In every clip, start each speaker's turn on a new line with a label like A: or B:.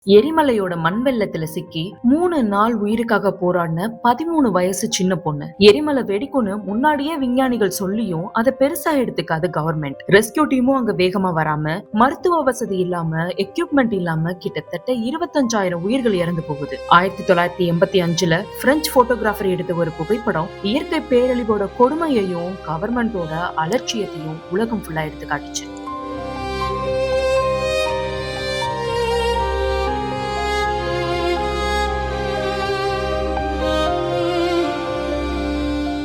A: எரிமலையோட மண் வெள்ளத்துல சிக்கி 3 நாள் உயிருக்காக போராடின 13 வயசு சின்ன பொண்ணு. எரிமலை வெடிக்கும்னு முன்னாடியே விஞ்ஞானிகள் சொல்லியும் அதை பெருசா எடுத்துக்காது கவர்மெண்ட். ரெஸ்கியூ டீமும் அங்க வேகமா வராம, மருத்துவ வசதி இல்லாம, எக்யூப்மெண்ட் இல்லாம கிட்டத்தட்ட 25,000 உயிர்கள் இறந்து போகுது. 1985ல பிரெஞ்சு போட்டோகிராஃபர் எடுத்த ஒரு புகைப்படம் இயற்கை பேரழிவோட கொடுமையையும் கவர்மெண்டோட அலட்சியத்தையும் உலகம் ஃபுல்லா எடுத்து காட்டுச்சு.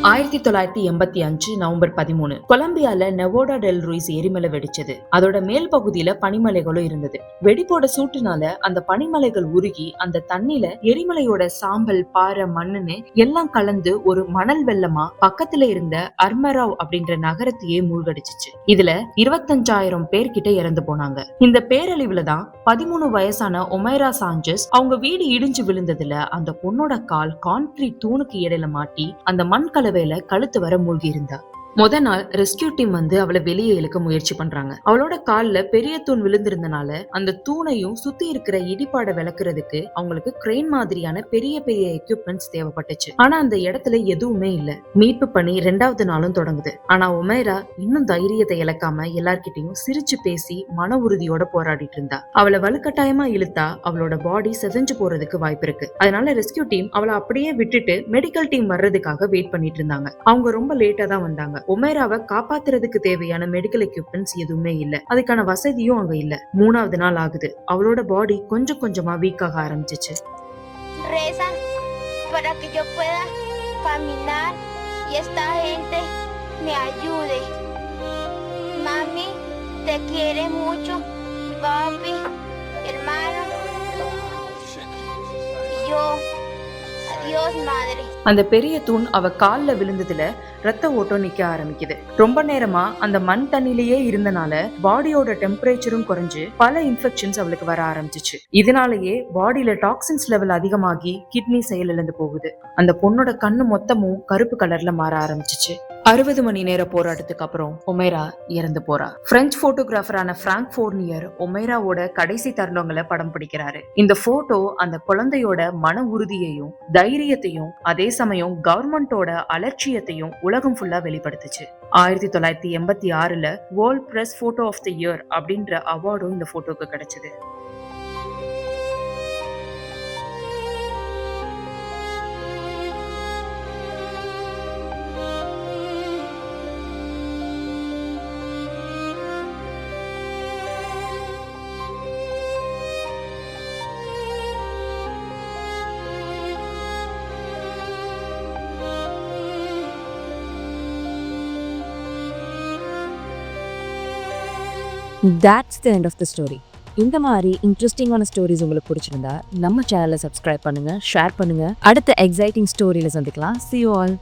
A: 1985 நவம்பர் 13 கொலம்பியால நெவோடா டெல் ரூயிஸ் எரிமலை வெடிச்சது. அதோட மேல் பகுதியில பனிமலைகளும் இருந்தது. வெடிப்போட சூட்டுனால அந்த பனிமலைகள் உருகி அந்த தண்ணில எரிமலையோட சாம்பல், பாறை, மண்ணுன்னு எல்லாம் கலந்து ஒரு மணல் வெள்ளமா பக்கத்துல இருந்த அர்மராவ் அப்படின்ற நகரத்தையே மூழ்கடிச்சிச்சு. இதுல 25,000 பேர்கிட்ட இறந்து போனாங்க. இந்த பேரழிவுல தான் 13 வயசான ஒமைரா சாஞ்சஸ் அவங்க வீடு இடிஞ்சு விழுந்ததுல அந்த பொண்ணோட கால் கான்கிரீட் தூணுக்கு இடையில மாட்டி அந்த மண் கலவையில கழுத்து வர மூழ்கி இருந்தா. முத நாள் ரெஸ்கியூ டீம் வந்து அவளை வெளியே இழுக்க முயற்சி பண்றாங்க. அவளோட கால்ல பெரிய தூண் விழுந்திருந்தனால அந்த தூணையும் சுத்தி இருக்கிற இடிபாட விளக்குறதுக்கு அவங்களுக்கு கிரெயின் மாதிரியான பெரிய பெரிய எக்யூப்மெண்ட்ஸ் தேவைப்பட்டுச்சு. ஆனா அந்த இடத்துல எதுவுமே இல்ல. மீட்பு பணி 2வது நாளும் தொடங்குது. ஆனா ஒமைரா இன்னும் தைரியத்தை இழக்காம எல்லார்கிட்டையும் சிரிச்சு பேசி மன உறுதியோட போராடிட்டு இருந்தா. அவளை வலுக்கட்டாயமா இழுத்தா அவளோட பாடி செதஞ்சு போறதுக்கு வாய்ப்பு இருக்கு. அதனால ரெஸ்கியூ டீம் அவளை அப்படியே விட்டுட்டு மெடிக்கல் டீம் வர்றதுக்காக வெயிட் பண்ணிட்டு இருந்தாங்க. அவங்க ரொம்ப லேட்டா தான் வந்தாங்க. ஒமைராவை காப்பாத்துறதுக்கு தேவையான மெடிக்கல் எக்யூப்மெண்ட்ஸ் எதுவுமே இல்ல. அதுக்கான வசதியும் அங்க இல்ல. 3வது நாள் ஆகுது. அவளோட பாடி கொஞ்சம் கொஞ்சமா வீக் ஆக ஆரம்பிச்சிச்சு.
B: Reza para que yo pueda caminar y esta gente me ayude. Mami, te quiere mucho. Papi, hermano. Y yo. Adiós, madre.
A: அந்த பெரிய தூண் அவ கால்ல விழுந்ததுல ரத்த ஓட்டம் நிக்க ஆரம்பிக்குது. ரொம்ப நேரமா அந்த மண் தண்ணிலேயே இருந்தனால பாடியோட டெம்பரேச்சரும் குறைஞ்சு பல இன்ஃபெக்ஷன்ஸ் அவளுக்கு வர ஆரம்பிச்சிச்சு. இதனாலேயே பாடியில டாக்ஸின்ஸ் லெவல் அதிகமாகி கிட்னி செயலிழந்து போகுது. அந்த பொண்ணோட கண்ணு மொத்தமும் கருப்பு கலர்ல மாற ஆரம்பிச்சிச்சு. 60 மணி நேர போராட்டத்துக்கு அப்புறம் ஒமைரா இறந்து போறா. பிரெஞ்சு போட்டோகிராஃபரான பிராங்க் ஃபோர்னியர் ஒமைராவோட கடைசி தருணங்களை படம் பிடிக்கிறாரு. இந்த போட்டோ அந்த குழந்தையோட மன உறுதியையும் தைரியத்தையும் அதே சமயம் கவர்மெண்டோட அலட்சியத்தையும் உலகம் ஃபுல்லா வெளிப்படுத்துச்சு. 1986ல world press photo of the year அப்படின்ற அவார்டும் இந்த போட்டோக்கு கிடைச்சது.
C: That's the end of the story. இந்த மாதிரி இன்ட்ரெஸ்டிங்கான ஸ்டோரிஸ் உங்களுக்கு பிடிச்சிருந்தா நம்ம சேனலை சப்ஸ்கிரைப் பண்ணுங்க, ஷேர் பண்ணுங்க. அடுத்த எக்ஸைட்டிங் ஸ்டோரியில சந்திக்கலாம். See you all.